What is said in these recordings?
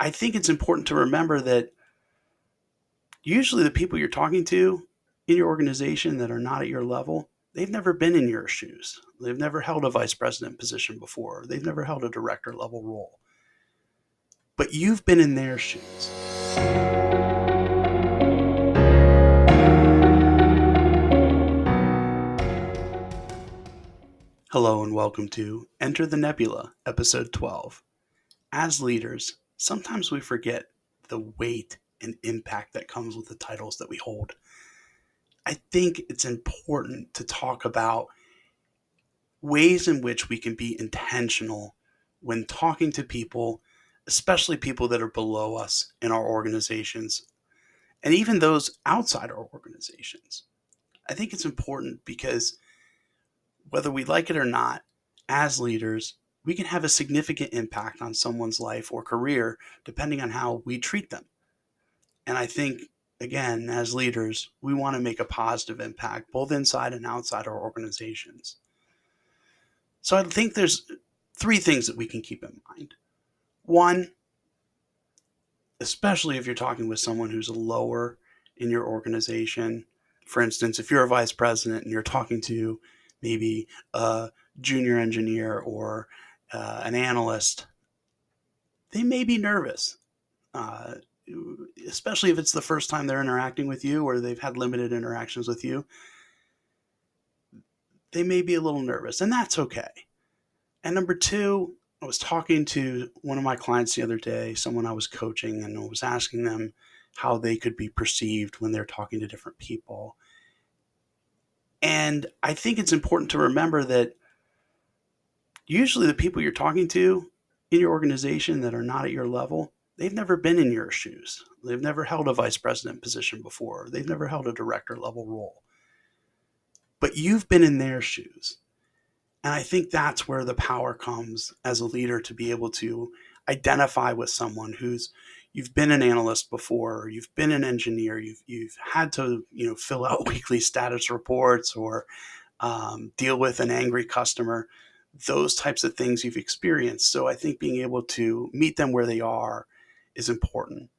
I think it's important to remember that usually the people you're talking to in your organization that are not at your level, they've never been in your shoes. They've never held a vice president position before. They've never held a director level role. But you've been in their shoes. Hello and welcome to Enter the Nebula, episode 12. As leaders, sometimes we forget the weight and impact that comes with the titles that we hold. I think it's important to talk about ways in which we can be intentional when talking to people, especially people that are below us in our organizations, and even those outside our organizations. I think it's important because whether we like it or not, as leaders, we can have a significant impact on someone's life or career depending on how we treat them. And I think, again, as leaders, we want to make a positive impact both inside and outside our organizations. So I think there's three things that we can keep in mind. One, especially if you're talking with someone who's lower in your organization, for instance, if you're a vice president and you're talking to maybe a junior engineer or an analyst, they may be nervous, uh, especially if it's the first time they're interacting with you or they've had limited interactions with you. They may be a little nervous, and that's okay. And number two, I was talking to one of my clients the other day, someone I was coaching, and I was asking them how they could be perceived when they're talking to different people. And I think it's important to remember that usually the people you're talking to in your organization that are not at your level, they've never been in your shoes. They've never held a vice president position before. They've never held a director level role. But you've been in their shoes. And I think that's where the power comes as a leader to be able to identify with someone who's you've been an analyst before, or you've been an engineer, you've had to fill out weekly status reports or deal with an angry customer. Those types of things you've experienced. So I think being able to meet them where they are is important.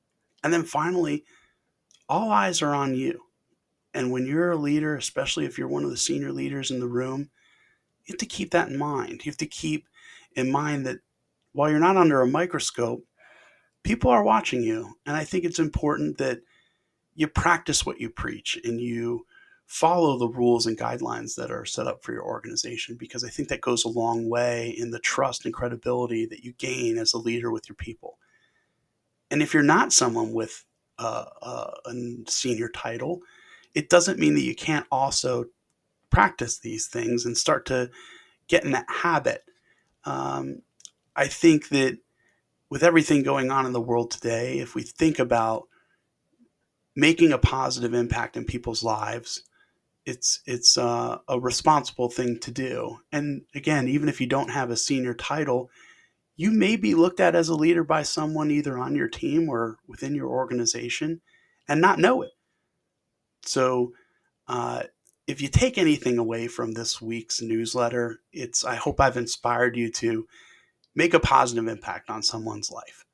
And then finally, all eyes are on you. And when you're a leader, especially if you're one of the senior leaders in the room, you have to keep that in mind. You have to keep in mind that while you're not under a microscope, people are watching you. And I think it's important that you practice what you preach and you follow the rules and guidelines that are set up for your organization, because I think that goes a long way in the trust and credibility that you gain as a leader with your people. And if you're not someone with a senior title, it doesn't mean that you can't also practice these things and start to get in that habit. Um, I think that with everything going on in the world today, if we think about making a positive impact in people's lives, it's a responsible thing to do. And again, even if you don't have a senior title, you may be looked at as a leader by someone either on your team or within your organization and not know it. So uh, if you take anything away from this week's newsletter, it's I hope I've inspired you to make a positive impact on someone's life.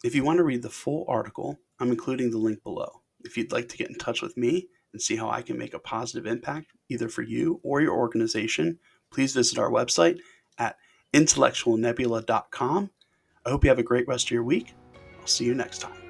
If you want to read the full article, I'm including the link below. If you'd like to get in touch with me and see how I can make a positive impact either for you or your organization, please visit our website at intellectualnebula.com. I hope you have a great rest of your week. I'll see you next time.